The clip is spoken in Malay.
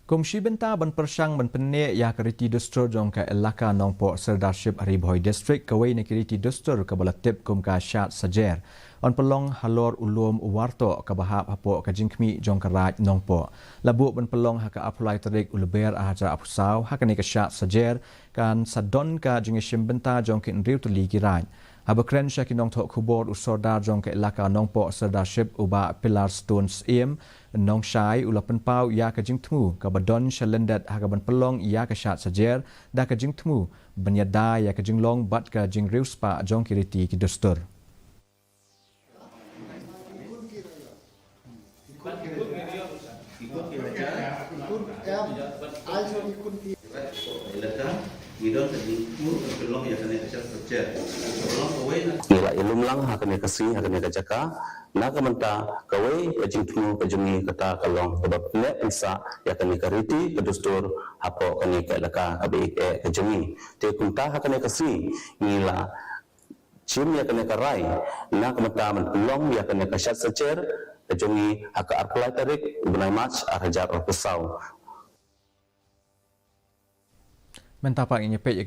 Komisi Bentang berpersang berpenik ya keriti dustur jong ke elaka nongpok Serdarship Aribhoi District kawai ne keriti dustur ke balatip kum ka syat sajer. On pelong halor ulum uwarto ke bahap hapok ke jingkmi jong ke raj nongpok. Labuk berpelong haka apply terik uleber ahaja apusau haka ne ke syat sajer kan sadon ka jingishim bentang jong ke nriu teli giraj. Habakren syakinong tok kubor usordar jong ke elaka nongpok Serdarship uba Pilar Stones im nong syai ulapan pau ya ke jing temu ke badon syalendat hagaban pelong ya ke syat sajer dah ke jing temu benyada ya ke jing long bat ke jing riu spa jong kiriti ki dustur. Ila ilum lang hakane kasi hakane kajaka na kamanta kawai kajing tunu kajungi kata kalong sebab ne bisa yakane kariti kedustur hapo kane kalaka kabe kajungi te kunta hakane kasi ila cim yakane karai na kamanta man pelong yakane kasyat secer kajungi haka arpulai tarik ubnai match arhajar pesau Mentapak nyepek ya